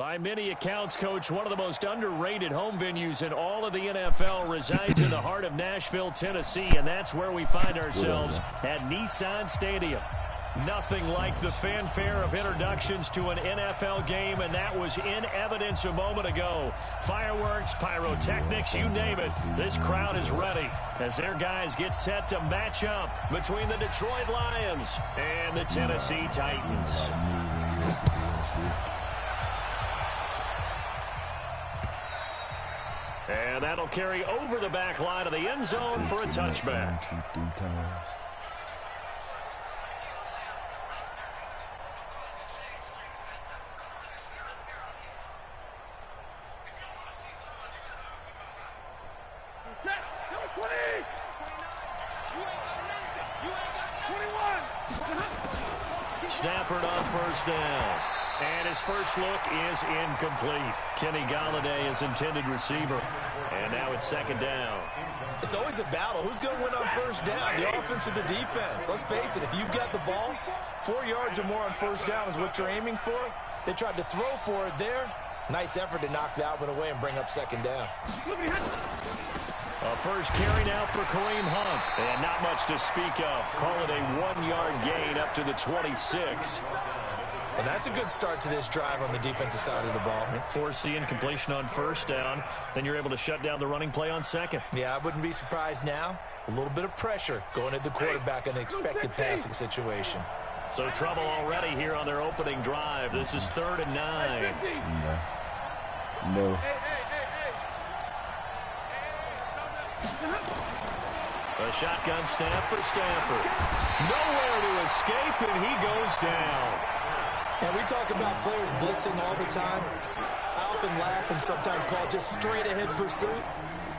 By many accounts, Coach, one of the most underrated home venues in all of the NFL resides in the heart of Nashville, Tennessee, and that's where we find ourselves at Nissan Stadium. Nothing like the fanfare of introductions to an NFL game, and that was in evidence a moment ago. Fireworks, pyrotechnics, you name it. This crowd is ready as their guys get set to match up between the Detroit Lions and the Tennessee Titans. And that'll carry over the back line of the end zone for a touchback. Stafford on first down. And his first look is incomplete. Kenny Golladay is intended receiver. And now it's second down. It's always a battle. Who's going to win on first down, the offense or the defense? Let's face it, if you've got the ball, 4 yards or more on first down is what you're aiming for. They tried to throw for it there. Nice effort to knock that one away and bring up second down. A first carry now for Kareem Hunt. And not much to speak of. Call it a 1-yard gain up to the 26. And that's a good start to this drive on the defensive side of the ball. Forcing incompletion on first down. Then you're able to shut down the running play on second. Yeah, I wouldn't be surprised now. A little bit of pressure going at the quarterback in an expected passing situation. So trouble already here on their opening drive. This is 3rd and 9. No. A shotgun snap for Stafford. Nowhere to escape, and he goes down. And we talk about players blitzing all the time. I often laugh and sometimes call it just straight-ahead pursuit.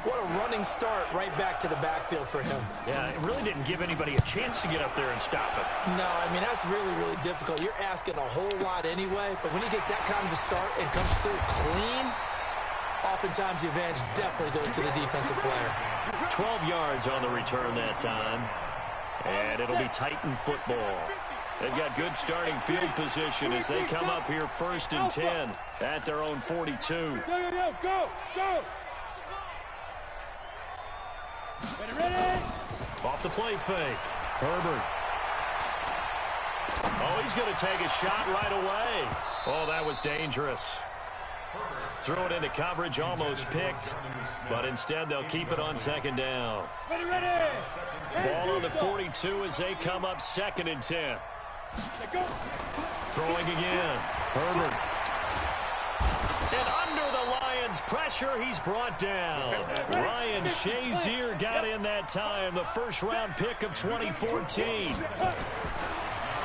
What a running start right back to the backfield for him. Yeah, it really didn't give anybody a chance to get up there and stop it. No, I mean, that's really, really difficult. You're asking a whole lot anyway, but when he gets that kind of a start and comes through clean, oftentimes the advantage definitely goes to the defensive player. 12 yards on the return that time. And it'll be Titan football. They've got good starting field position as they come up here 1st and 10 at their own 42. Go! Ready? Off the play fake. Herbert. Oh, he's going to take a shot right away. Oh, that was dangerous. Throw it into coverage, almost picked. But instead, they'll keep it on second down. Ready. Ball on the 42 as they come up 2nd and 10. Throwing again. Herbert. And under the Lions' pressure, he's brought down. Ryan Shazier got in that time, the first-round pick of 2014.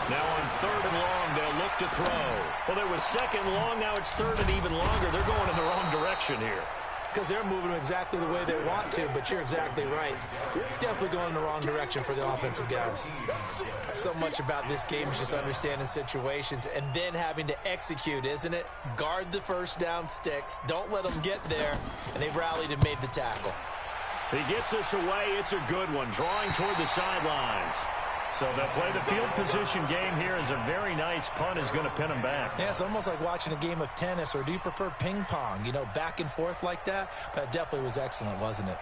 Now on 3rd and long, they'll look to throw. Well, there was 2nd and long, now it's 3rd and even longer. They're going in the wrong direction here. Because they're moving exactly the way they want to, but you're exactly right. Definitely going in the wrong direction for the offensive guys. So much about this game is just understanding situations and then having to execute, isn't it? Guard the first down sticks. Don't let them get there. And they rallied and made the tackle. He gets us away. It's a good one, drawing toward the sidelines. So they'll play the field position game here as a very nice punt is going to pin them back. Yeah, it's almost like watching a game of tennis, or do you prefer ping pong? You know, back and forth like that? But it definitely was excellent, wasn't it?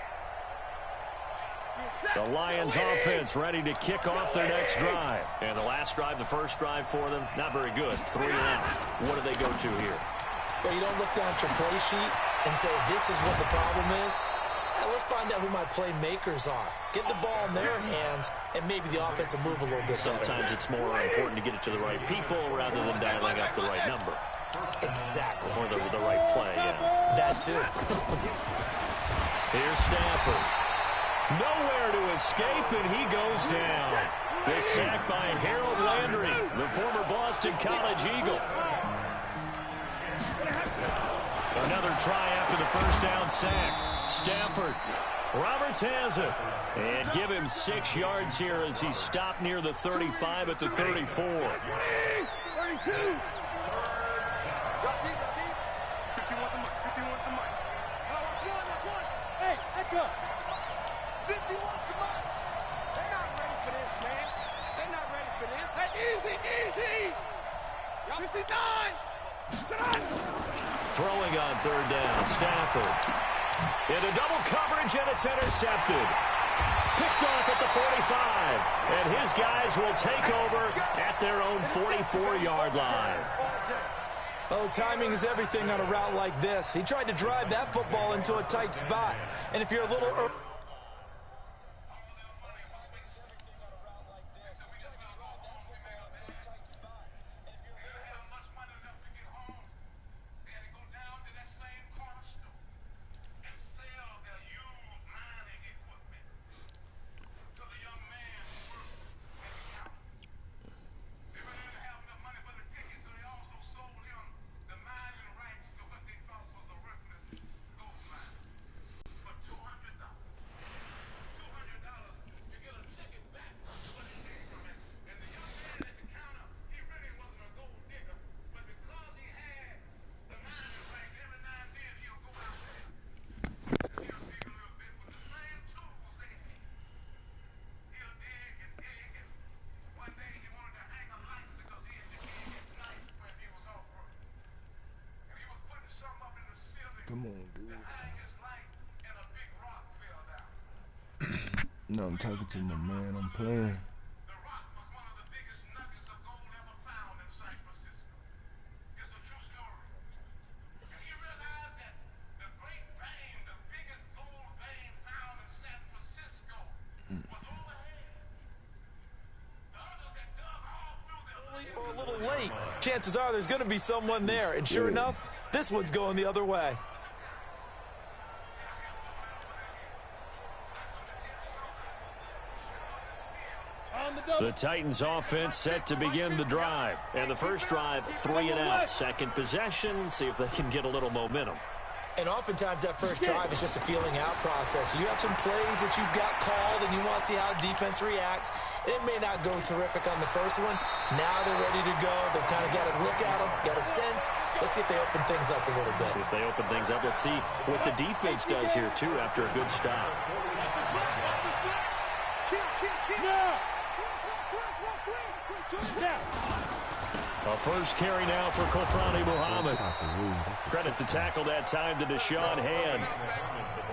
The Lions offense ready to kick off their next drive. And the last drive, the first drive for them, not very good. 3 and out. What do they go to here? Well, you don't look down at your play sheet and say, this is what the problem is. Let's find out who my playmakers are. Get the ball in their hands, and maybe the offense will move a little bit better. Sometimes it's more important to get it to the right people rather than dialing up the right number. Exactly. Or the right play, yeah. That too. Here's Stafford. Nowhere to escape, and he goes down. This sack by Harold Landry, the former Boston College Eagle. Another try after the first down sack. Stafford. Roberts has it. And give him 6 yards here as he stopped near the 35 at the 34. 32. Hey, back up. 51 to much. They're not ready for this, man. They're not ready for this. Hey, easy. 59. Throwing on third down, Stafford. Into double coverage, and it's intercepted. Picked off at the 45. And his guys will take over at their own 44-yard line. Oh, timing is everything on a route like this. He tried to drive that football into a tight spot. And if you're a little early, Come on, dude. No, I'm talking to my man. I'm playing. or a little late, chances are there's going to be someone there. And sure enough, this one's going the other way. The Titans offense set to begin the drive. And the first drive, 3 and out. Second possession, see if they can get a little momentum. And oftentimes that first drive is just a feeling out process. You have some plays that you've got called and you want to see how the defense reacts. It may not go terrific on the first one. Now they're ready to go. They've kind of got a look at them, got a sense. Let's see if they open things up a little bit. See if they open things up. Let's see what the defense does here, too, after a good stop. A first carry now for Kofrani Muhammad. Credit to tackle that time to Deshaun Hand.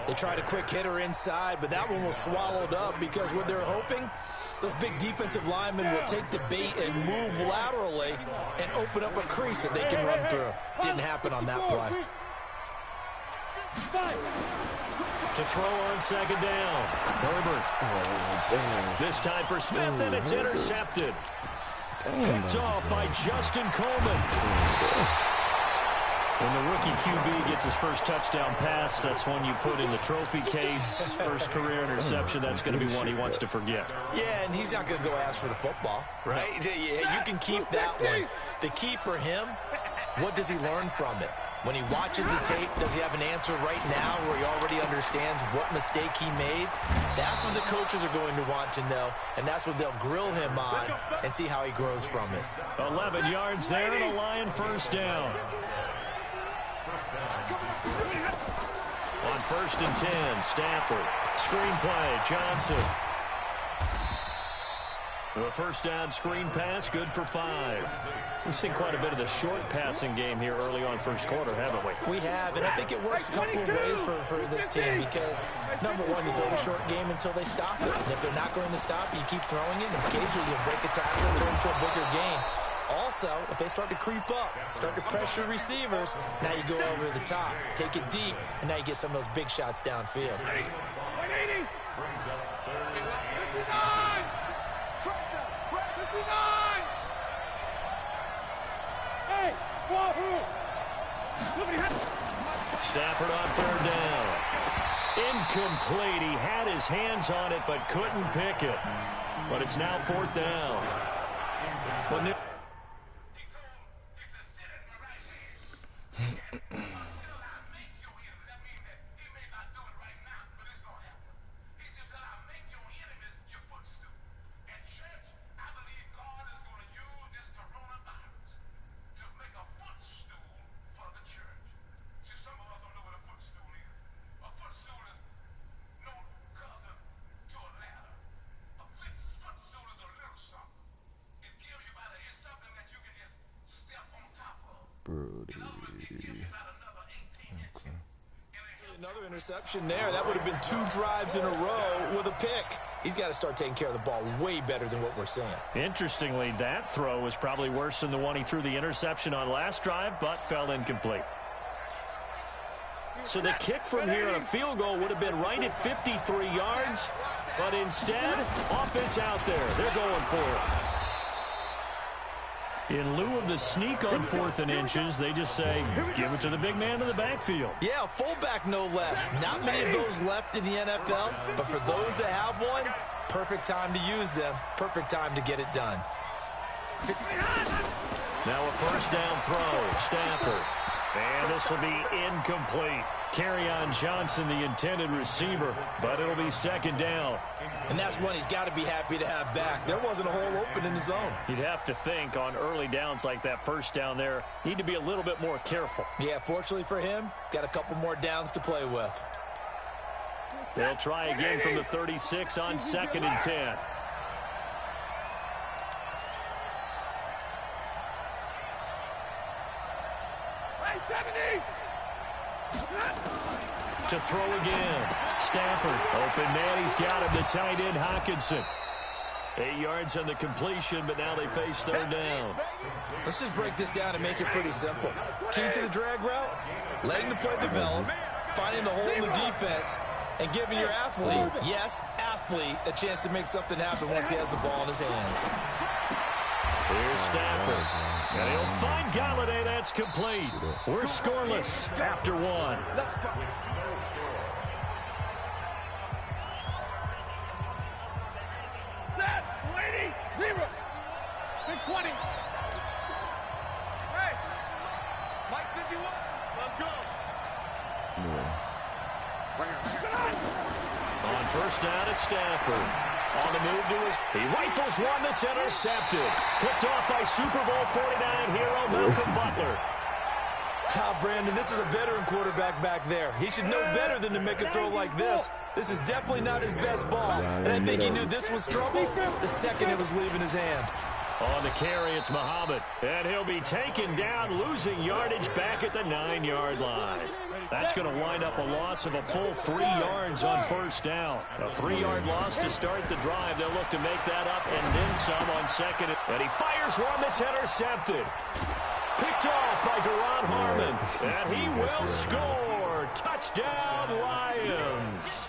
They tried a quick hitter inside, but that one was swallowed up because what they're hoping, those big defensive linemen will take the bait and move laterally and open up a crease that they can run through. Didn't happen on that play. To throw on second down. Herbert. This time for Smith, and it's intercepted. Picked off by Justin Coleman. When the rookie QB gets his first touchdown pass, that's one you put in the trophy case. First career interception, that's going to be one he wants to forget. Yeah, and he's not going to go ask for the football, right? Yeah, you can keep that one. The key for him, what does he learn from it? When he watches the tape, does he have an answer right now where he already understands what mistake he made? That's what the coaches are going to want to know, and that's what they'll grill him on and see how he grows from it. 11 yards there and a Lion first down. On 1st and 10, Stafford. Screenplay, Johnson. The first down screen pass, good for 5. We've seen quite a bit of the short passing game here early on first quarter, haven't we? We have, and I think it works a couple of ways for this team because, number one, you throw the short game until they stop it. And if they're not going to stop, you keep throwing it, and occasionally you'll break a tackle and turn into a bigger gain. Also, if they start to creep up, start to pressure receivers, now you go over the top, take it deep, and now you get some of those big shots downfield. 180. Stafford on third down. Incomplete. He had his hands on it but couldn't pick it. But it's now 4th down. But Brody. Okay. Another interception there. That would have been 2 drives in a row with a pick. He's got to start taking care of the ball way better than what we're seeing. Interestingly, that throw was probably worse than the one he threw the interception on last drive, but fell incomplete. So the kick from here on a field goal would have been right at 53 yards, but instead, offense out there. They're going for it. In lieu of the sneak on 4th and inches, they just say, give it to the big man in the backfield. Yeah, fullback no less. Not many of those left in the NFL, but for those that have one, perfect time to use them. Perfect time to get it done. Now a first down throw, Stafford. And this will be incomplete. Kerryon Johnson, the intended receiver, but it'll be 2nd down. And that's one he's got to be happy to have back. There wasn't a hole open in the zone. You'd have to think on early downs like that first down there, need to be a little bit more careful. Yeah, fortunately for him, got a couple more downs to play with. They'll try again from the 36 on 2nd and 10. To throw again. Stafford, open man, he's got him, the tight end Hockenson. 8 yards on the completion, but now they face 3rd down. Let's just break this down and make it pretty simple. Key to the drag route, letting the play develop, finding the hole in the defense, and giving your athlete, yes, athlete, a chance to make something happen once he has the ball in his hands. Here's Stafford. And he'll find Galladay. That's complete. We're scoreless after 1. Set, lady, 0. Big 20. Hey, Mike 51. Let's go. On first down, it's Stafford. On the move to his... He rifles one that's intercepted. Picked off by Super Bowl 49 hero Malcolm Butler. Brandon, this is a veteran quarterback back there. He should know better than to make a throw like this. This is definitely not his best ball. And I think he knew this was trouble the second it was leaving his hand. On the carry, it's Muhammad. And he'll be taken down, losing yardage back at the 9-yard line. That's going to wind up a loss of a full 3 yards on first down. A 3-yard loss to start the drive. They'll look to make that up and then some on 2nd. And he fires one that's intercepted. Picked off by Deron Harmon. And he will score. Touchdown, Lions.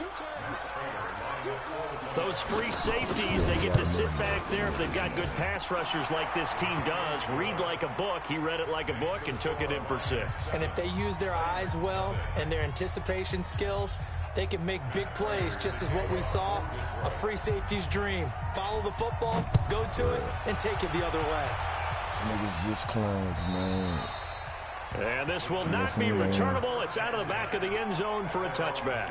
Those free safeties, they get to sit back there if they've got good pass rushers like this team does. Read like a book. He read it like a book and took it in for 6. And if they use their eyes well and their anticipation skills, they can make big plays, just as what we saw, a free safety's dream. Follow the football, go to it, and take it the other way. Niggas just clowns, man. And this will not be returnable. It's out of the back of the end zone for a touchback.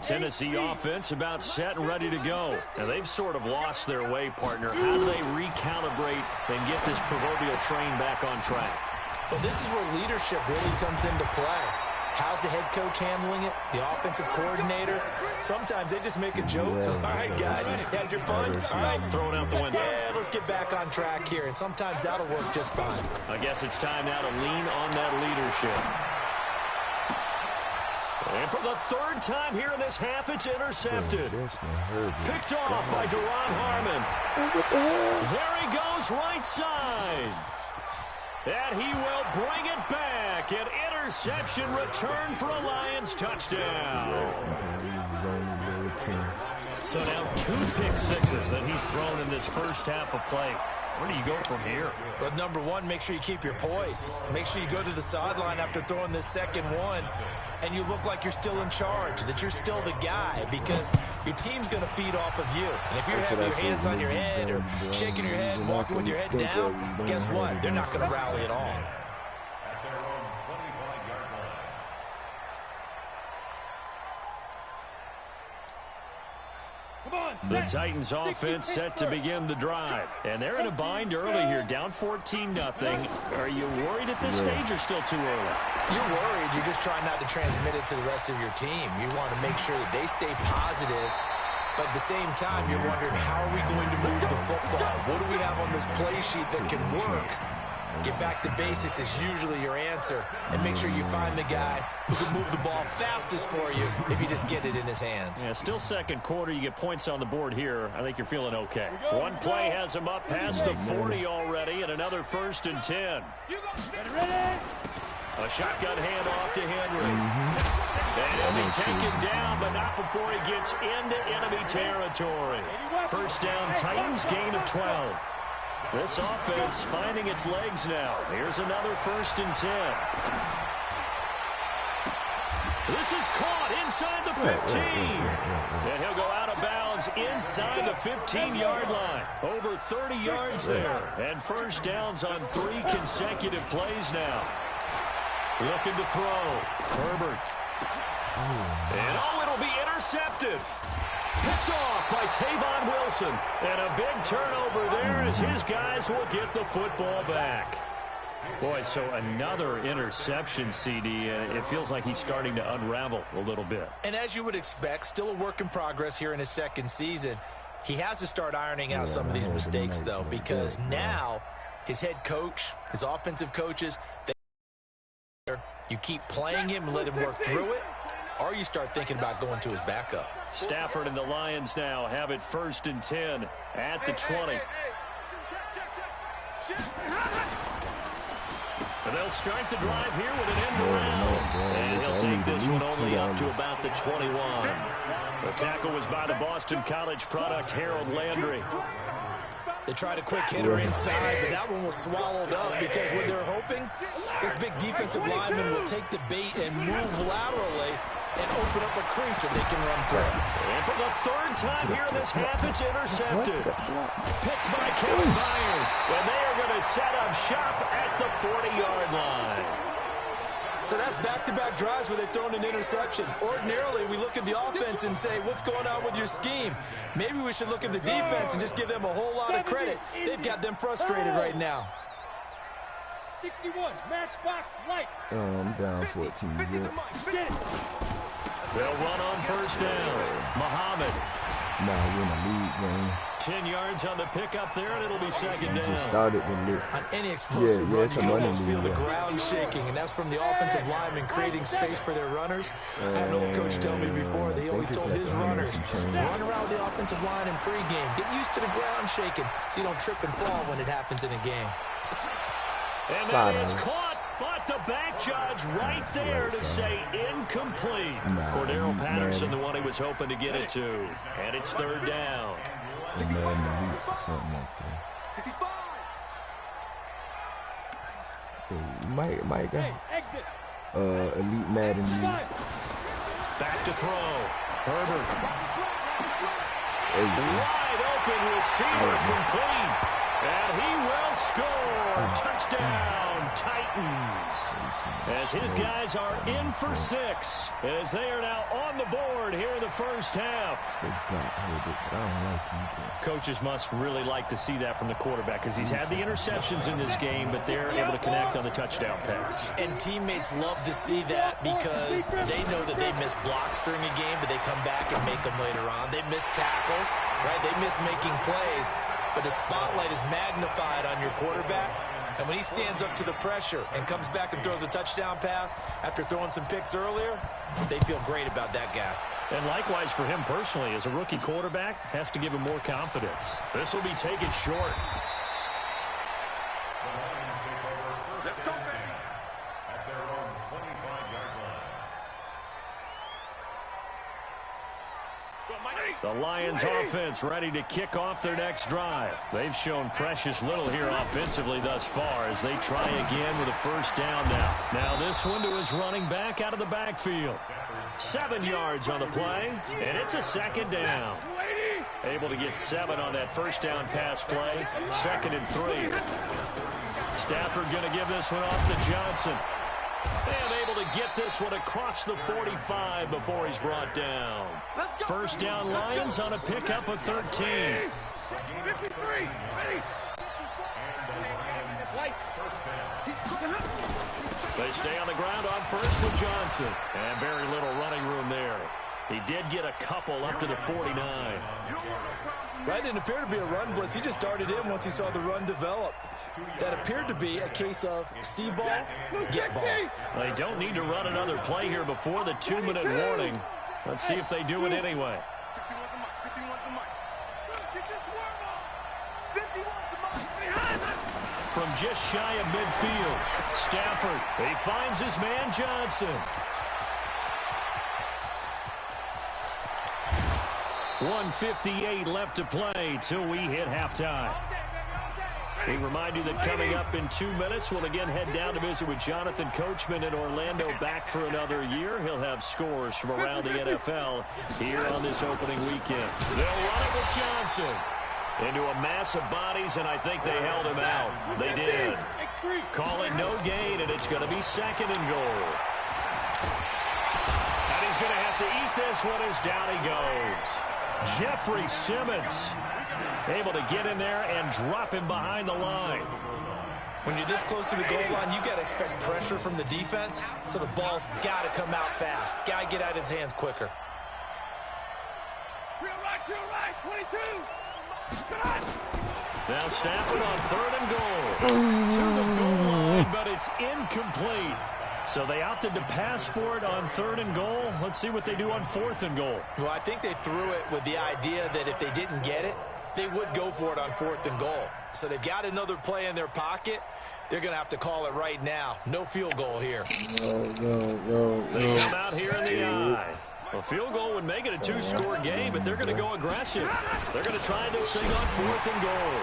Tennessee offense about set and ready to go. Now, they've sort of lost their way, partner. How do they recalibrate and get this proverbial train back on track? Well, this is where leadership really comes into play. How's the head coach handling it? The offensive coordinator? Sometimes they just make a joke. All right, guys, had your fun? All right, throwing out the window. Yeah, let's get back on track here. And sometimes that'll work just fine. I guess it's time now to lean on that leadership. And for the 3rd time here in this half, it's intercepted. Picked off by Deron Harmon. There he goes, right side. And he will bring it back. An interception return for a Lions touchdown. So now 2 pick sixes that he's thrown in this first half of play. Where do you go from here? Well, number one, make sure you keep your poise. Make sure you go to the sideline after throwing this second one, and you look like you're still in charge, that you're still the guy, because your team's going to feed off of you. And if you have your hands on your head or shaking your head and walking with your head down, guess what? They're not going to rally at all. Come on, The Titans offense set to begin the drive. And they're in a bind early here, down 14-0. Are you worried at this stage or still too early? You're worried. You're just trying not to transmit it to the rest of your team. You want to make sure that they stay positive. But at the same time, you're wondering, how are we going to move the football? What do we have on this play sheet that can work? Get back to basics is usually your answer. And make sure you find the guy who can move the ball fastest for you if you just get it in his hands. Yeah, still second quarter. You get points on the board here. I think you're feeling okay. One play has him up past the 40 already, and another 1st and 10. A shotgun handoff to Henry. And he'll be taken down, but not before he gets into enemy territory. First down, Titans, gain of 12. This offense finding its legs now. Here's another 1st and 10. This is caught inside the 15. And he'll go out of bounds inside the 15-yard line. Over 30 yards there. And first downs on 3 consecutive plays now. Looking to throw. Herbert. And it'll be intercepted. Picked off by Tavon Wilson. And a big turnover there as his guys will get the football back. Boy, so another interception, CD, and it feels like he's starting to unravel a little bit. And as you would expect, still a work in progress here in his second season. He has to start ironing out some of these mistakes, though, because now his head coach, his offensive coaches, you keep playing him and let him work through it, or you start thinking about going to his backup. Stafford and the Lions now have it 1st and 10 at the 20. And they'll start the drive here with an end around. And he'll take this one only up to about the 21. The tackle was by the Boston College product, Harold Landry. They tried a quick hitter inside, but that one was swallowed up because what they're hoping, this big defensive lineman will take the bait and move laterally and open up a crease that they can run through. And for the 3rd time here in this half, it's intercepted. Picked by Kevin Byard. And they are going to set up shop at the 40-yard line. So that's back-to-back drives where they've thrown an interception. Ordinarily, we look at the offense and say, what's going on with your scheme? Maybe we should look at the defense and just give them a whole lot of credit. They've got them frustrated right now. 61, matchbox lights. I'm down 14-0. They'll run on first down. Muhammad. Nah, we're in the lead game. 10 yards on the pickup there, and it'll be second down. Just started the look. On any explosive run, you can almost feel the lead. ground shaking, and that's from the offensive linemen creating space for their runners. I had an old coach tell me before, they always told his runners, run around the offensive line in pregame. Get used to the ground shaking so you don't trip and fall when it happens in a game. And that is caught, but the back judge right there to say incomplete. Cordero Patterson, the one he was hoping to get it to. And it's 3rd down. The Madden Elite or something like that. Might go. Elite Madden Elite. Back to throw. Herbert. Wide open receiver complete. And he will score. Touchdown, Titans. As his guys are in for 6. As they are now on the board here in the first half. Coaches must really like to see that from the quarterback because he's had the interceptions in this game, but they're able to connect on the touchdown pass. And teammates love to see that because they know that they miss blocks during a game, but they come back and make them later on. They miss tackles, right? They miss making plays. But the spotlight is magnified on your quarterback. And when he stands up to the pressure and comes back and throws a touchdown pass after throwing some picks earlier, they feel great about that guy. And likewise for him personally, as a rookie quarterback, has to give him more confidence. This will be taken short. The Lions offense ready to kick off their next drive. They've shown precious little here offensively thus far as they try again with a first down now. Now this one to his running back out of the backfield. 7 yards on the play, and it's a second down. Able to get 7 on that first down pass play. 2nd and 3. Stafford going to give this one off to Johnson. And able to get this one across the 45 before he's brought down. First down Lions on a pickup of 13. 53. Ready. They stay on the ground on first with Johnson. And very little running room there. He did get a couple up to the 49. That didn't appear to be a run blitz. He just darted in once he saw the run develop. That appeared to be a case of see ball, get ball. They don't need to run another play here before the 2-minute warning. Let's see if they do it anyway. From just shy of midfield, Stafford, he finds his man Johnson. 1:58 left to play till we hit halftime. We remind you that coming up in 2 minutes, we'll again head down to visit with Jonathan Coachman in Orlando, back for another year. He'll have scores from around the NFL here on this opening weekend. They'll run it with Johnson into a mass of bodies, and I think they held him out. They did. Call it no gain, and it's going to be 2nd and goal. And he's going to have to eat this one as down he goes. Jeffrey Simmons able to get in there and drop him behind the line. When you're this close to the goal line, you got to expect pressure from the defense, so the ball's got to come out fast. Got to get out of his hands quicker. Real right, 22. Now Stafford on 3rd and goal. To the goal line, but it's incomplete. So they opted to pass for it on 3rd and goal. Let's see what they do on 4th and goal. Well, I think they threw it with the idea that if they didn't get it, they would go for it on 4th and goal. So they've got another play in their pocket. They're going to have to call it right now. No field goal here. They come out here in the eye. A field goal would make it a 2-score game, but they're going to go aggressive. They're going to try this thing on 4th and goal.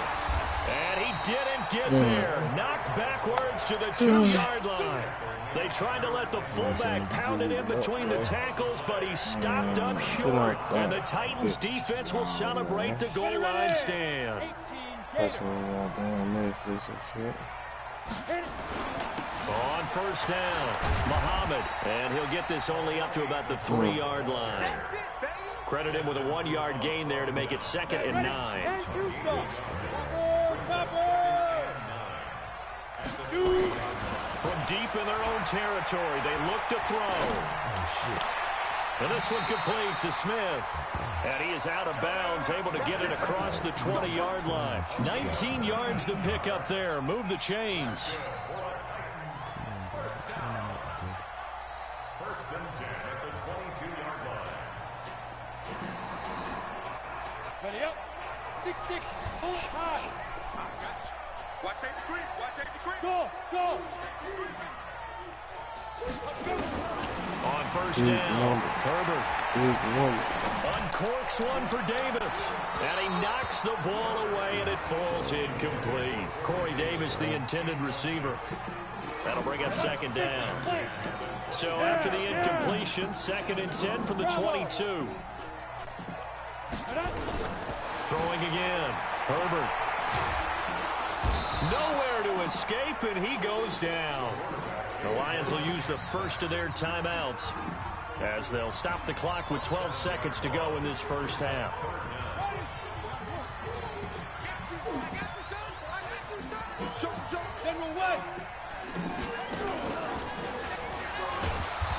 And he didn't get there. Knocked backwards to the 2-yard line. They tried to let the fullback pound it in between the tackles, but he stopped up short. And the Titans defense will celebrate the goal line stand. On first down, Muhammad, and he'll get this only up to about the 3-yard line. Credit him with a 1-yard gain there to make it 2nd and 9. From deep in their own territory, they look to throw. And this one complete to Smith. And he is out of bounds, able to get it across the 20-yard line. 19 yards to pick up there. Move the chains. Ready up. 6-6. Pull it high. Watch safety creep. Watch safety creep. Go. On first down, Herbert uncorks one for Davis. And he knocks the ball away, and it falls incomplete. Corey Davis, the intended receiver. That'll bring up 2nd down. So after the incompletion, 2nd and 10 from the 22. Throwing again. Herbert. Nowhere to escape, and he goes down. The Lions will use the first of their timeouts as they'll stop the clock with 12 seconds to go in this first half.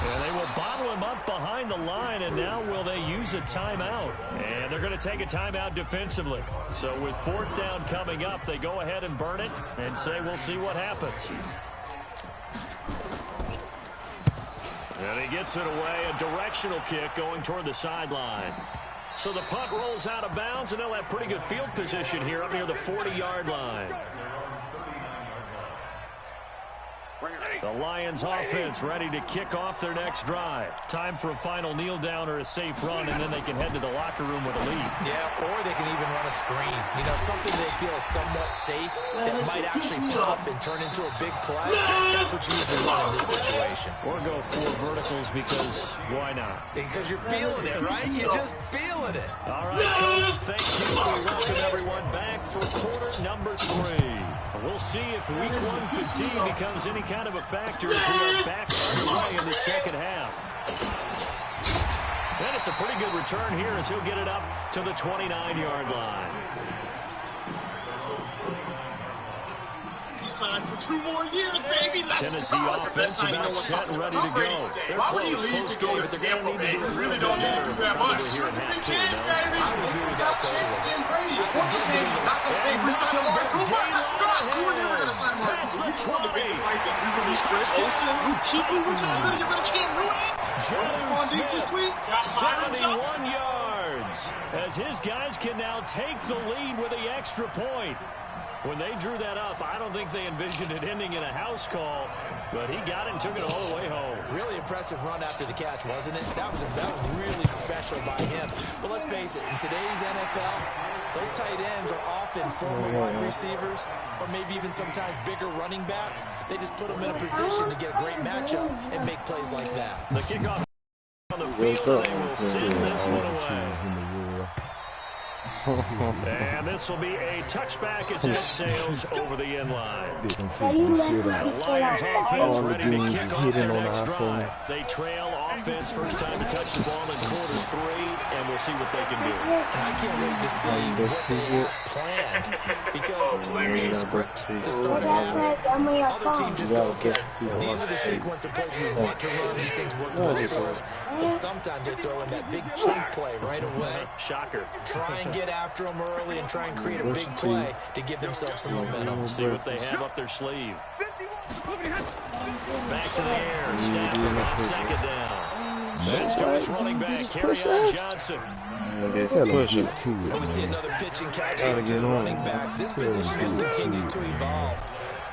And they will bottle him up behind the line, and now will they use a timeout? And they're going to take a timeout defensively. So with 4th down coming up, they go ahead and burn it and say we'll see what happens. And he gets it away, a directional kick going toward the sideline. So the punt rolls out of bounds, and they'll have pretty good field position here up near the 40-yard line. The Lions offense ready to kick off their next drive. Time for a final kneel down or a safe run, and then they can head to the locker room with a lead. Yeah, or they can even run a screen. You know, something they feel is somewhat safe that might actually pop and turn into a big play. That's what you usually run in this situation. Or go 4 verticals because why not? Because you're feeling it, right? You're just feeling it. All right, Coach, thank you. We welcome everyone back for quarter number 3. We'll see if week 1 fatigue becomes any kind of a factor as we are back underway in the second half. And it's a pretty good return here as he'll get it up to the 29-yard line. He signed for 2 more years, baby. Let's Tennessee go. offense about set and ready to go. Why would he leave to go to Tampa, baby? We really don't need to do that much. Should be king, baby. We got a chance to get Brady. Of course, you said he's not going to stay free sign Amari Cooper. Let's go. You were never going to sign Amari Cooper. You told the big price that we really stretched Olsen. You keep overtime. You really can't do it. Just tweet. Got 71 yards as his guys can now take the lead with the extra point. When they drew that up, I don't think they envisioned it ending in a house call, but he got it and took it all the way home. Really impressive run after the catch, wasn't it? That was really special by him. But let's face it, in today's NFL, those tight ends are often former wide receivers or maybe even sometimes bigger running backs. They just put them in a position to get a great matchup and make plays like that. The kickoff on the field, they will send this one away. And this will be a touchback as it sails over the end line. The Lions offense ready to kick off their next drive. They trail offense first time to touch the ball in quarter 3, and we'll see what they can do. I can't wait to see what they have planned, because some teams script to start off, other teams just go, okay, these are the sequence of plays we want to run. These things work well for us. And sometimes they throw in that big chunk play right away. Shocker. Try and get after them early and try and create a big play to give themselves some momentum. See what they have up their sleeve. Back to the air. Stafford on second down. Let's go as running back. Kerryon Johnson. We see another pitch and catch to the running back. This position just continues to evolve.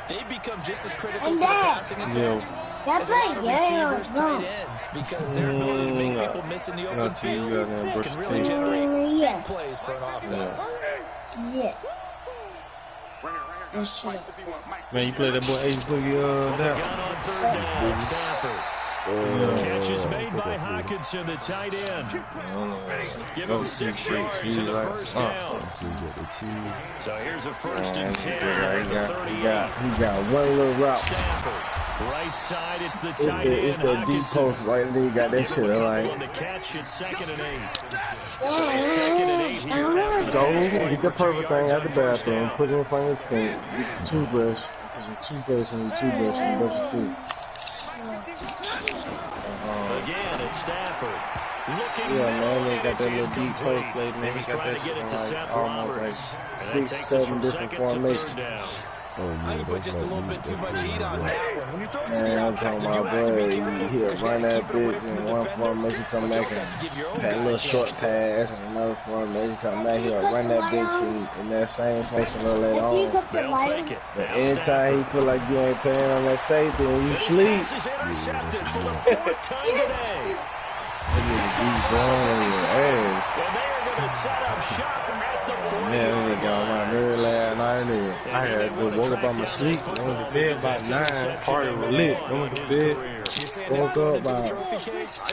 They become just as critical to the passing attack as a lot of receivers, tight ends, because their ability to make people miss in the open field can really generate big plays for an offense. Man, you play that boy Ace Boogie down. Gun on third down. Stafford. Catch is made by Hawkinson, the tight end. Give him 6 yards to the first down. So here's a 1st and 10 at the 38. He got one little route. Stafford, right side, it's the tight end. It's the deep post, like they got that shit. Like, on the catch, it's 2nd and 8. So 2nd and 8 here after go get the perfect thing out the bathroom, put it in front of the sink, get the toothbrush, because with toothbrush and the toothbrush and brush your teeth. Again, it's Stafford. Looking man, they got that little deep post play, man. He's He got trying that to get it to shit Seth like almost Roberts. like 6, 7 different formations. You put just a little bit too much heat on that one. When you throw it to the Man, I'm outside, talking you do about, have to bro, be careful. he'll run that bitch in one formation, come back and that little short pass, and another formation, come back, he'll run that bitch in that same formation a little later on. They'll fake it. But anytime he feel like you ain't playing on that safety and you sleep, This is intercepted for the 4th time today. that nigga deep going in your ass. And they are going to set up shop at the 40. Man, that nigga got on my nerve last night. I had to woke up on my sleep. I went to bed about 9. Party was lit. I went to bed. Woke up about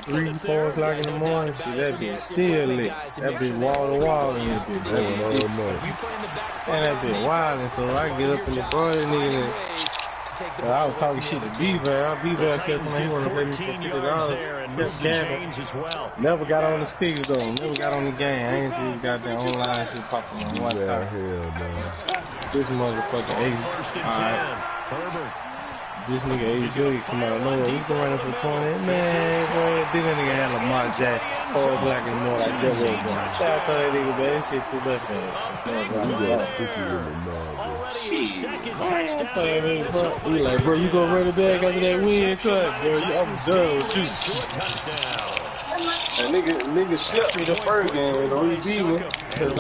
3, 4 o'clock in the morning. See, that bitch still lit. That bitch wall to wall in this bitch. And that bitch wildin'. So I get up in the party, nigga. I was talking shit to B-Bear. B-Bear kept saying he wanted to pay me for $50. Kept camping. Never got on the sticks though. Never got on the game. I ain't see his goddamn online shit popping on one time. This motherfucking Ace. Alright. This nigga Ace Boogie come out of nowhere. He been running for 20. Man, boy, big nigga had Lamar Jackson. 4 black and more like Joe Rogan. Shout out to that nigga, man. Shit too much for him. You got sticky in the mud, Shit. He like, bro, you gonna run it back after that win cut, bro. I'm done with you. That nigga slipped me the first game and we beat me. Cause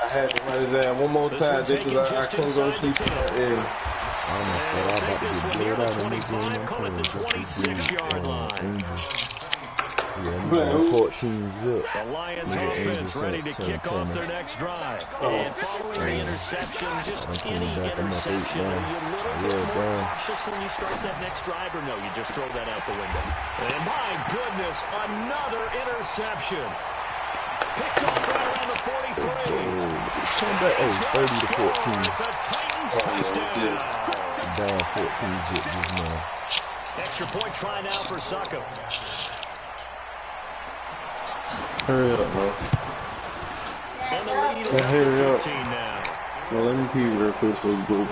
I had to run his ass one more time just because I couldn't go to sleep. Yeah. Take this one here at 25, call it the 26-yard line. Yeah, 14 zip. The Lions offense ready to kick off their next drive. And following the interception, just any interception, are you a little bit more cautious when you start that next drive, or no, you just throw that out the window? And my goodness, another interception. Picked off right around the 43. Come back. Oh, 30 to 14. It's a Titans touchdown. Down 14 zip just now. Extra point try now for Suckup. Hurry up, bro. And the lead is up to 15 now. Well, let me pee real quick so you go.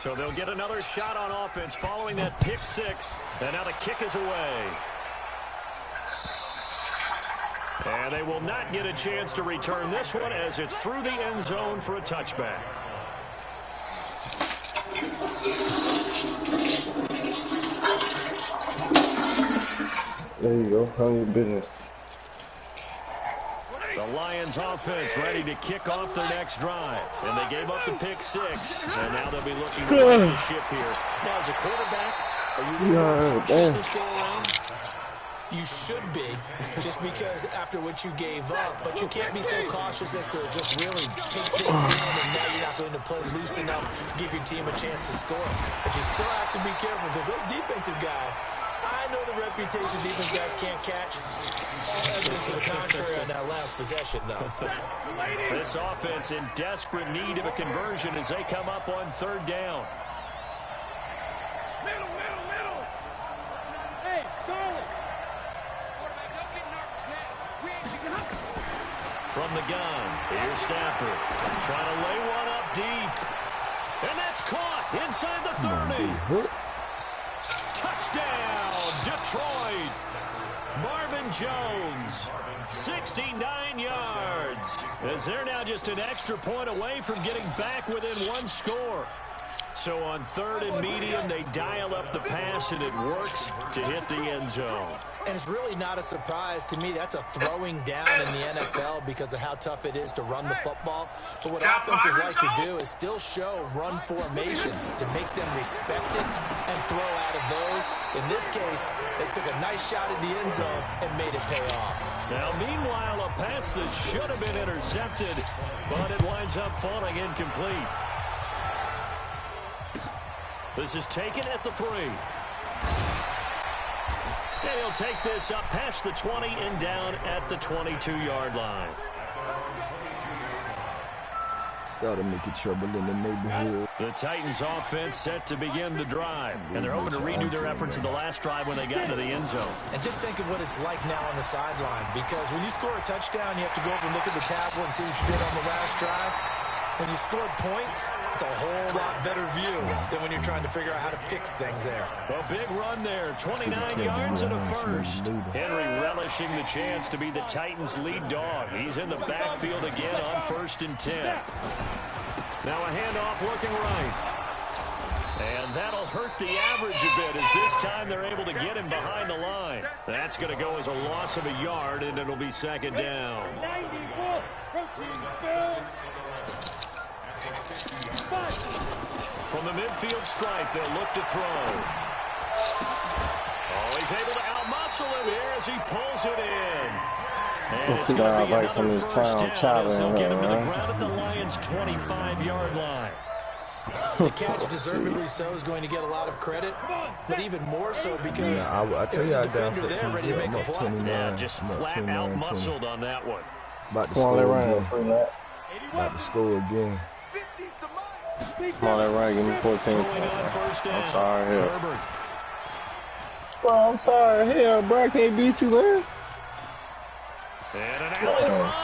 So they'll get another shot on offense following that pick six. And now the kick is away. And they will not get a chance to return this one as it's through the end zone for a touchback. There you go. Handle your business. The Lions offense ready to kick off their next drive. And they gave up the pick six. And now they'll be looking to right the ship here. Now, as a quarterback, are you cautious this go around? You should be, just because after what you gave up. But you can't be so cautious as to just really take things in, and now you're not going to play loose enough to give your team a chance to score. But you still have to be careful because those defensive guys, I know the reputation defense guys can't catch. Evidence to the contrary on that last possession, though. This offense in desperate need of a conversion as they come up on third down. Middle. Hey, Charlie. Quarterback, don't get nervous now. We ain't picking up. From the gun, here's Stafford. Trying to lay one up deep. And that's caught inside the 30. Touchdown, Detroit. Marvin Jones, 69 yards. As they're now just an extra point away from getting back within one score. So on third and medium, they dial up the pass, and it works to hit the end zone. And it's really not a surprise to me. That's a throwing down in the NFL because of how tough it is to run the football. But what offenses like to do is still show run formations to make them respect it and throw out of those. In this case, they took a nice shot at the end zone and made it pay off. Now, meanwhile, a pass that should have been intercepted, but it winds up falling incomplete. This is taken at the 3. And he'll take this up past the 20 and down at the 22-yard line. Started making trouble in the neighborhood. The Titans offense set to begin the drive. And they're hoping to redo their efforts in the last drive when they got to the end zone. And just think of what it's like now on the sideline. Because when you score a touchdown, you have to go over and look at the tablet and see what you did on the last drive. When you scored points, it's a whole lot better view than when you're trying to figure out how to fix things there. A big run there, 29 yards and a first. Henry relishing the chance to be the Titans' lead dog. He's in the backfield again on 1st and 10. Now a handoff looking right. And that'll hurt the average a bit as this time they're able to get him behind the line. That's going to go as a loss of a yard, and it'll be second down. From the midfield stripe, they'll look to throw. Oh, he's able to outmuscle him here as he pulls it in. And it's going to be another first down as they'll get him to the ground at the Lions' 25-yard line. The catch, deservedly so, is going to get a lot of credit, but even more so because there's a defender there ready to make a play. Yeah, just flat out muscled on that one. About to score again. About to score again. Come on, that right, give me 14. I'm sorry, hell. Bro, I'm sorry, hell, bro, I can't beat you, man.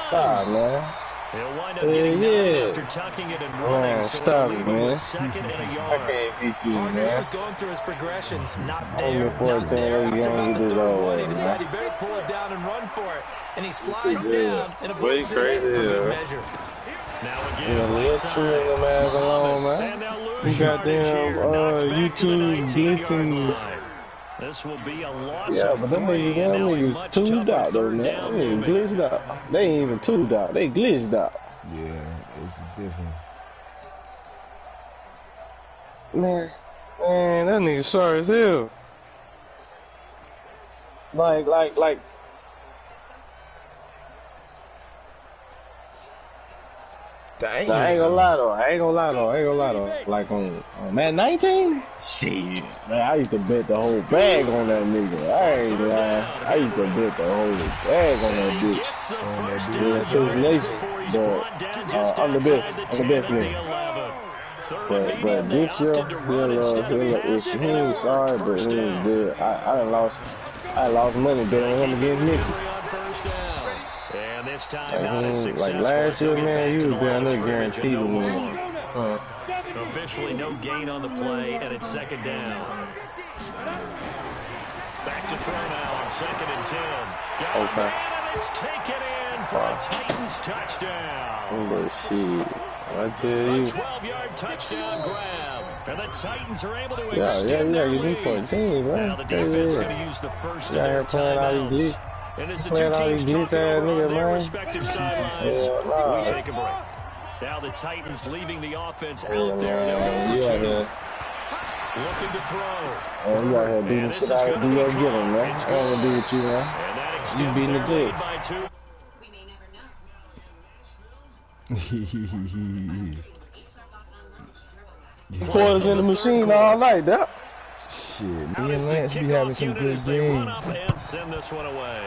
Stop, man. He'll wind up getting down after tucking it and running. So stop it, man. Second and a yard. I can't beat you, man. was going through his progressions, not there. Not there. After about the third one, he decided he better pull it down and run for it. And he slides down and avoids the measure. Now again, let's leave them ass alone, man. You got damn YouTube glitching. This will be a loss. Yeah, but them niggas tuned out though, man. They ain't glitched out. They ain't even tuned out. They glitched out. Yeah, it's different. Man, that nigga sorry as hell. Like. Dang. Nah, I ain't gonna lie though. Like on Madden 19, shit, man, I used to bet the whole bag on that nigga. I ain't lying. I used to bet the whole bag on that bitch. But I'm the best. I'm the best nigga. But this year, he ain't sorry, but he ain't good. I done lost money betting on him against Mickey. Like last year, man, he was down there guaranteed to win. Officially no gain on the play, and it's second down. Back to throw now on 2nd and 10. Okay. And it's taken in for a Titans touchdown. Oh, shit. I tell you. A 12-yard touchdown grab. And the Titans are able to extend Yeah, you do 14, right? Now the defense going to use the first of their timeouts. And as the two teams talk over on their respective sidelines, we take a break. Now the Titans leaving the offense out there. Looking to throw. You out here beating shit out of do your given, man. I ain't gonna do with you, man. You beating the good. Quarters in the machine all night, that. Shit, me and Lance be having some good games.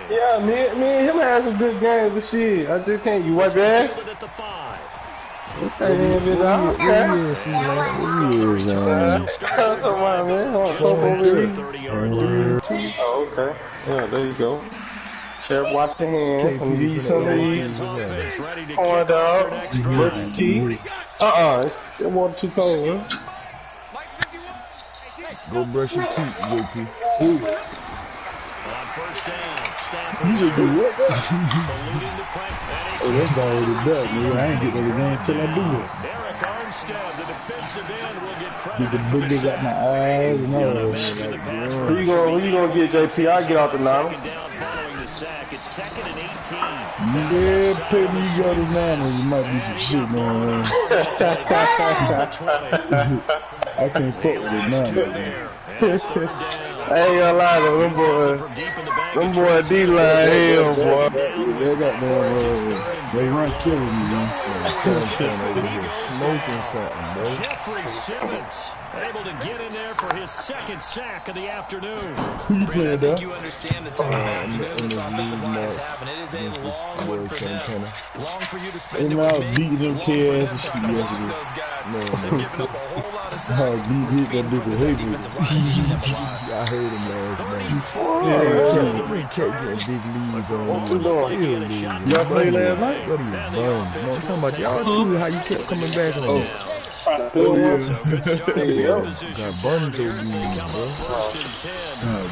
Yeah, me and him had some good games, but shit, I just can't. You wipe your ass? Okay. Oh, okay. Yeah, there you go. Chef, wash your hands. I'm gonna give you some of these corn dog, brush your teeth. That water too cold, huh? Go brush your teeth, JP. You just do what? Oh, that's already done, man. I ain't get ready to run until I do it. Get the big dig out my eyes and all that. Who you gonna get, JP? I'll get out the Niners. Yeah, pay me you got the Niners. It might be some shit, man. I can't fuck with it now, man. I ain't gonna lie though, them boy D-line hell, boy. They got they run killing me, man. Smoking something, bro. Jeffrey Simmons able to get in there for his 2nd sack of the afternoon. Who you playing, though? You understand the type of afternoon this offensive line is having. It is a long one for them. Long for you to spend it with me. Beating them kids and shit yesterday. They're giving up a whole lot of sacks. I heard him last night. We kept getting big leads on him. Y'all played last night? But he was burned. You know what I'm talking about? Y'all too, how you kept coming back on it. Got burned so good,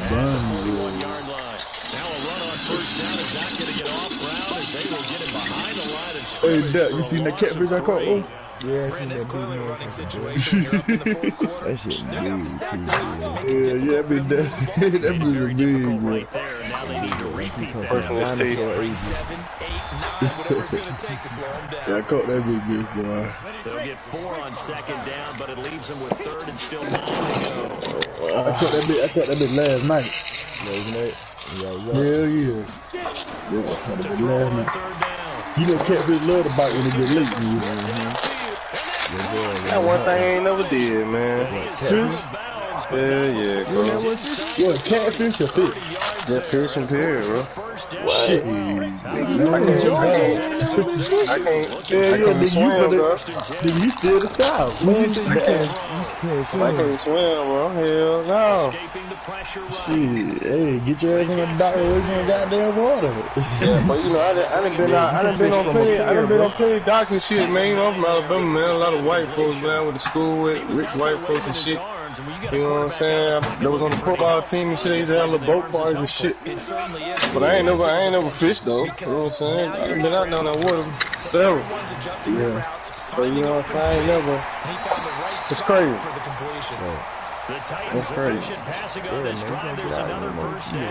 bro. Hey, Duck, you seen that catfish I caught? Oh? Yeah, I seen that big running situation. You're up in the fourth quarter. That shit big, Yeah, I mean, that was big, bro. Personal team. 7, 8, 9, whatever it's going to take to slow him down. Yeah, I caught that big, boy. They'll get 4 on 2nd down, but it leaves them with 3rd and still 9 to go. I caught that bit last night. Hell yeah. Last night. You know, catfish love to bite when it get late, you know. That one thing I ain't never did, man. Fish? Yeah, bro. What, catfish or fish? Yeah, fish and period, bro. Shit. I can't swim, bro. You still the South. Man, you can't swim. I can't swim, bro. Hell no. Shit, hey, get your ass in the doctor away from the goddamn water. Yeah, but you know, I done been on plenty docks and shit, man. You know, I'm from Alabama, man. A lot of white folks, man, with the school with rich white folks and shit. You know what I'm saying? That was on the football team and shit. They used to have little boat parties and shit. But I ain't never fished though. You know what I'm saying? I done been out down that water several. Yeah. But you know what I'm saying? I ain't never. It's crazy. That's crazy.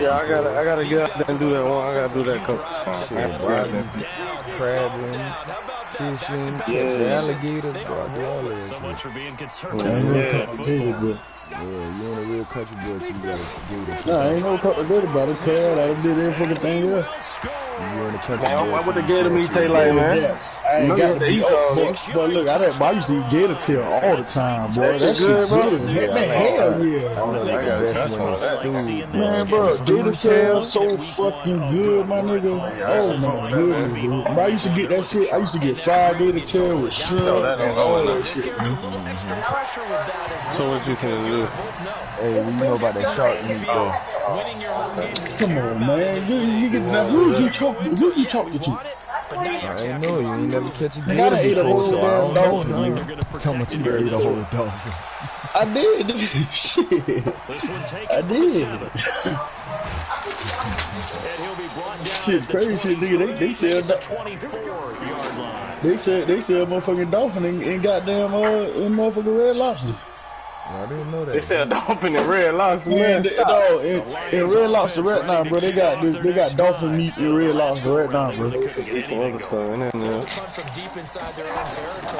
Yeah, I gotta get out there and do that one. I gotta do that couple times. Crabbing, fishing, alligators, bro. I do all that So much for being concerned. I ain't no complicated, but yeah, you ain't a real country boy, so you gotta do that. nah, I ain't no complicated about it, cuz I done did every fucking thing else. Why would the gator meat taste like, man? I ain't got to eat all. But look, I used to eat gator tail all the time, boy. That shit's good. Man, hell yeah. I got a touch on that. Man, bro, gator tail so fucking good, my nigga. Oh my goodness, dude. But I used to get that shit. I used to get fried gator tail with shrimp and all that shit. So what you can do? Hey, you know about that shark meat, though. Come on, man. Who you talking to? I ain't know. You ain't never catch a I gotta gator eat a before, whole so I don't damn know. dolphin. Tell me you ate a whole dolphin. I did. Shit. I did. Shit, crazy shit, nigga. They sell they sell motherfucking dolphin and goddamn in motherfucking Red Lobster. I didn't know that. They sell dolphin and Red Lobster, man. In Red Lobster right now, bro. They got dolphin meat in Red Lobster right now, bro. Some other stuff in there.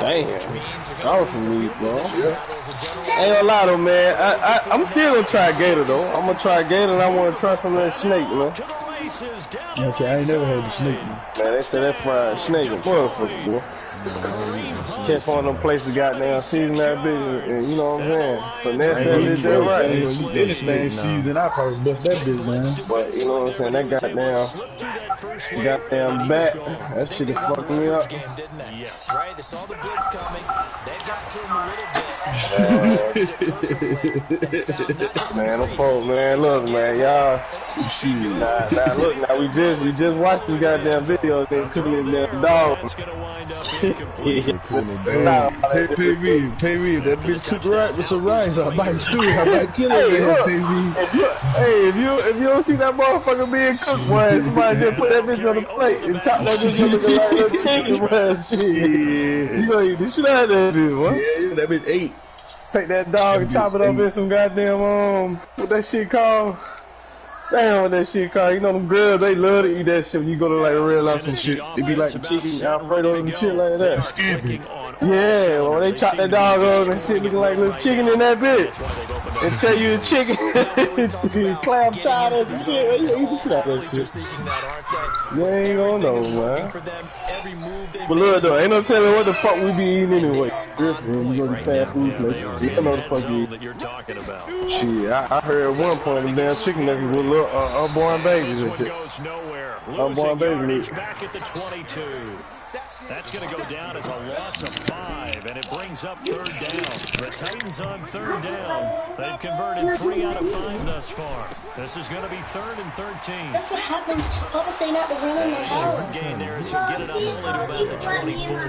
Damn, dolphin meat, bro. Yeah. Ain't gonna lie though, man. I'm still gonna try gator though. I'm gonna try gator and I want to try some of that snake, man. Yeah, see, I ain't never had the snake, man. Man, they said that fried snake is motherfucker, boy. Catch one of them places, goddamn, season that bitch, and you know what I'm saying? Finesse that bitch just right. Anything seasoned, I probably bust that bitch, man. But you know what I'm saying? That goddamn back, that shit is fucking me up. Right, they saw the blitz coming. That got to him a little bit. Man, them folk, man, look, man, y'all. Now look, now we just watched this goddamn video. They cooking them damn dogs. Pay me. That bitch cooked right with some rice. I might stew it. I might kill it. Pay me. Hey, if you don't see that motherfucker being cooked, boy, somebody just put that bitch on the plate and chop that bitch up looking like little chicken, boy. Shit. You gonna eat the shit out of that bitch, boy. Yeah, that bitch ate. Take that dog and chop it up in some goddamn what that shit called? Damn, what that shit called? You know them girls, they love to eat that shit when you go to like a Red Lobster shit. It be like chicken Alfredo and shit like that. Scampi. Yeah, well they chop that dog up and shit looking like little chicken in that bitch. And tell you the chicken, clam chowder and shit. You eat the shit out of that shit. You ain't gonna know, man. But look though, ain't no telling what the fuck we be eating anyway. You go to fast food places, you don't know the fuck you eat. Shit, I heard at one point the damn chicken nuggets with little unborn babies and shit. Unborn babies. Back at the 22. That's going to go down as a loss of 5, and it brings up 3rd down. The Titans on 3rd down. They've converted 3 out of 5 thus far. This is going to be 3rd and 13. That's what happens. Papa saying not to run on the house. Gain there as you get it up only to about the 24.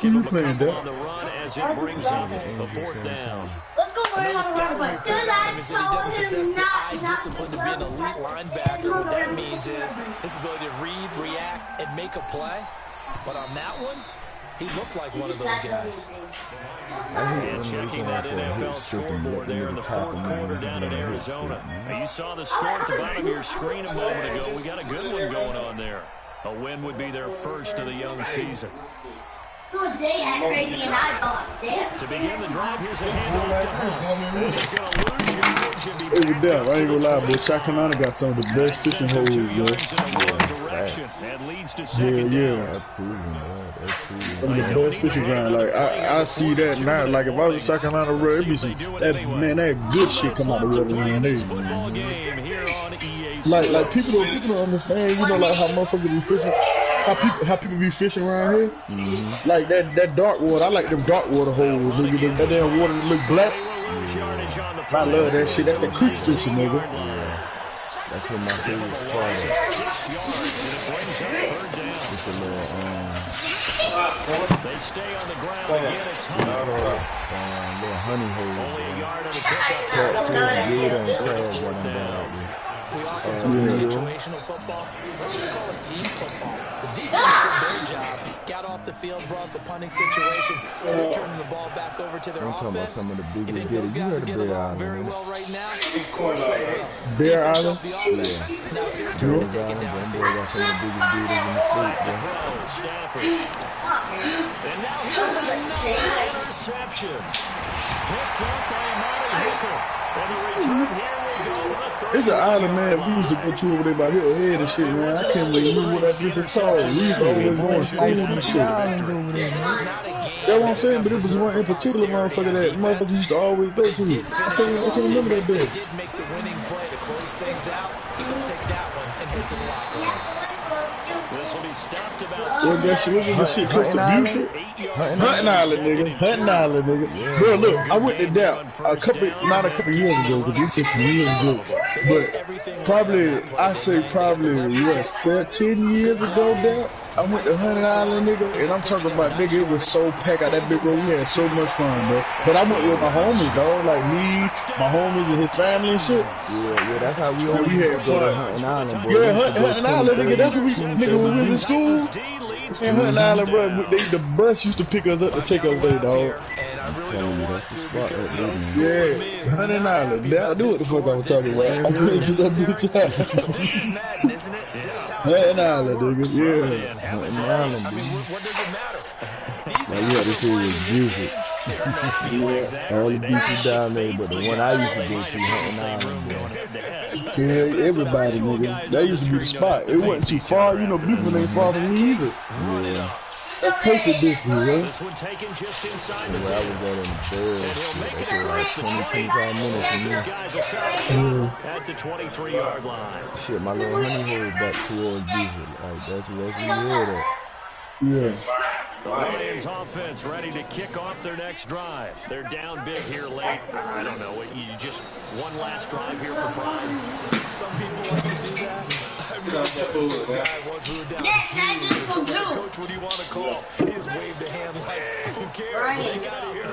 Give him playing that on the run as it brings up the 4th down. Let's go learn how to run, but He doesn't possess the eye discipline to be an elite linebacker. What that means is his ability to read, react, and make a play. But on that one, he looked like one of those guys. And checking that NFL scoreboard there in the 4th quarter down in Arizona. Now you saw the score at the bottom of your screen a moment ago. We got a good one going on there. A win would be their first of the young season. Good day, that crazy, and I thought, damn. To begin the drive, here's a handoff to Hunt. This is going to lose you. Hey, damn, I ain't gonna lie, boy. South Carolina got some of the best fishing holes, bro. Yeah. Some of the best fishing ground. Like I see that now. Like if I was in South Carolina, bro, it'd be some that good shit come out of the water around there. Like people don't understand. You know, like how motherfuckers be fishing. How people be fishing around here. Like that dark water. I like them dark water holes. Nigga, that damn water that look black. I love that shit. That's the creek fishing, nigga. Yeah. That's what my favorite spot is. It's a little, they stay on the ground again. It's little honey hole. Only a yard on the pickup. We often talk situational football. Let's just call it team football. The defense did their job, got off the field, brought the punting situation, so they're turning the ball back over to their offense. About some of the You think those guys are getting along very well right now? Of course they will. Bear Island? Yeah. Now it's their turn to take it downfield. Got some of the biggest dudes in the state, bro. And now here's another interception. Picked up by Amari Hooker. And the return here It's an island, man. We used to go to over there by Hillhead and shit, man. I can't remember what that bitch is called. We used to always go to school and shit. That's what I'm saying, but it was one in particular motherfucker that motherfuckers used to always go to. I can't remember that bitch. Did make the winning play to close things out. Take that one and head to the locker room. This will be stopped about What that shit? What was the shit called? Hunting Island, nigga. Hunting Island, nigga. Bro, look, I went to Down not a couple years ago, because this is some years ago. But probably, I say probably, what, 10 years ago, Down? I went to Hunting Island, nigga, and I'm talking about, nigga, it was so packed out that big road. We had so much fun, bro. But I went with my homies, dog, like me, my homies and his family and shit. Yeah, that's how we always had fun. Hunting Island, bro. Yeah, Hunting Island, nigga, that's what we, nigga, when we was in school. In Hunting Island, bro, the bus used to pick us up to take us there, dog. I'm telling you, that's the spot right there, man. Yeah, Hunting Island. That do what the fuck I was talking about. Hunting Island, nigga. Yeah. Hunting Island, dude. Now, yeah, this shit was beautiful. All the beaches down there, but the one I used to go to, Hunting Island, bro. Yeah, everybody, nigga. That used to be the spot. It wasn't too far, you know, Blueprint ain't far from me either. Yeah. That's perfect distance, yo. This one taken just inside the I was out in the bed. That shit like 20-25 minutes from me. at the 23-yard line. Shit, my little honey hole back towards Buford. Like, that's where we heard at. Yeah. The Lions offense ready to kick off their next drive. They're down big here late. I don't know. You just one last drive here for Brian. Some people like to do that. I remember a guy once who was down huge. And someone said, Coach, what do you want to call? He just waved a hand like, who cares? Just get out of here.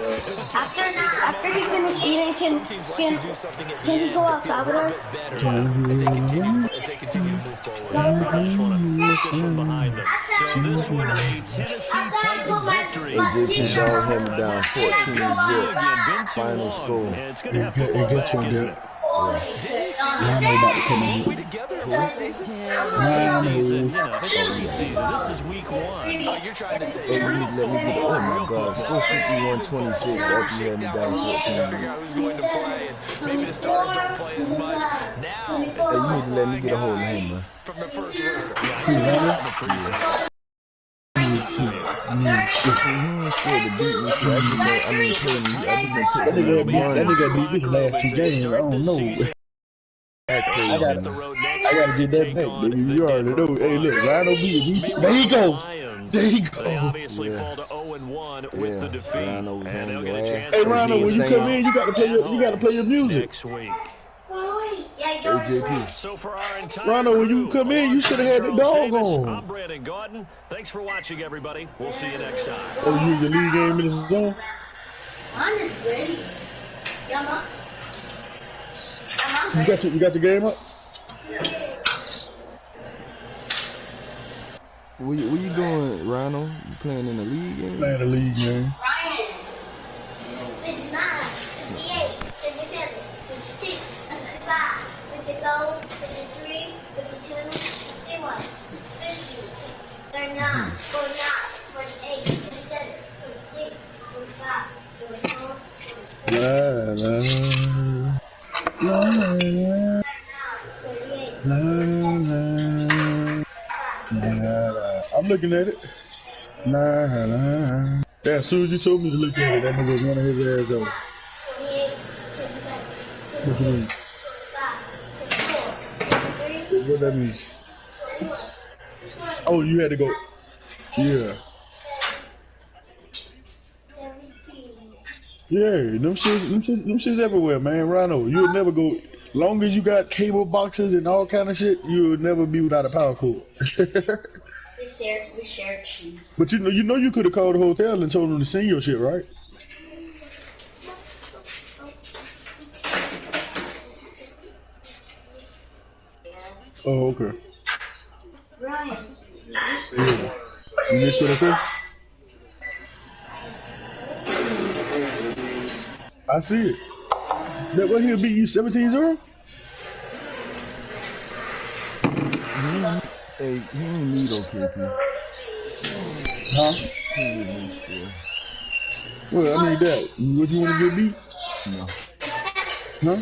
After he finishes eating, can he go outside with us? As they continue to move forward. I just want to put this one behind them. So this one, a Tennessee Titans victory. JP Dog had me down 14-0. Final score. And it's going to have football back, isn't it? I know about to come in. Season, you know, it's preseason. This is week 1. Oh, you're trying to say. Hey, let me get it. Oh my God. Score 51-26 after you had me down 14-0. Figure out who's going to play, and maybe the stars don't play as much. Now, Hey, you need to let me get a hold of him, man. from the first whistle. If he ain't scared to beat me, so I just been putting That nigga beat me the last 2 games. I don't know. I gotta get that back, baby. You already know. Hey, look, Rhino beat me. There you go. There you go. They obviously fall to 0-1 with the defeat. And they'll get a chance. Hey, Rhino, when you come in, you gotta play your music. Next week. AJP. So for our entire Rhino, when you come in, you should have had the dog on. I'm Brandon Gordon. Thanks for watching, everybody. We'll see you next time. Oh, you your league game in the zone? Mine is ready. Yeah, Mom. You got the game up? What you doing, Rhino? You playing in the league game? Playing the league game. Ryan. 59, 58, 57, 56, 55, 54, 53, 52, 51, 50, 39, 49, 48, 47, 46, 45, 44, 45. I'm looking at it. Nah. As soon as you told me to look at it, that nigga was running his ass over. What you mean? So what that mean? Oh, you had to go. Yeah. Yeah, them shits everywhere, man. Rhino, you'll never go. Long as you got cable boxes and all kind of shit, you'll never be without a power cord. We share cheese. But you know you could have called the hotel and told them to send your shit, right? Oh, okay. Ryan. Yeah. You get shit okay? I see it. That what he'll beat you 17-0? Hey, he ain't need OKP. Huh? He ain't need still. Well, I mean that. What you want to get beat? No. Huh?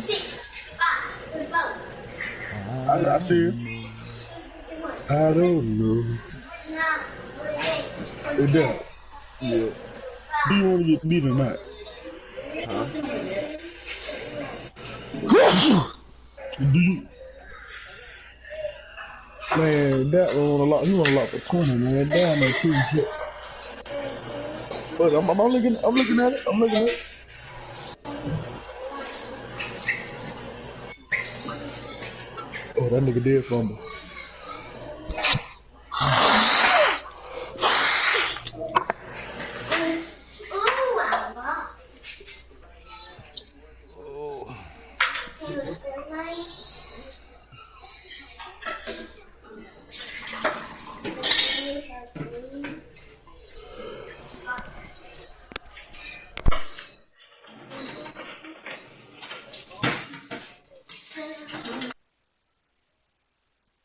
I see it. I don't know. Hey, Dad. Yeah. Do you want to get beat or not? Huh? Do you? Man, that one want a lot. He want a lot for 20, man. Damn, that team shit. But I'm looking at it. I'm looking at it. Oh, that nigga did fumble.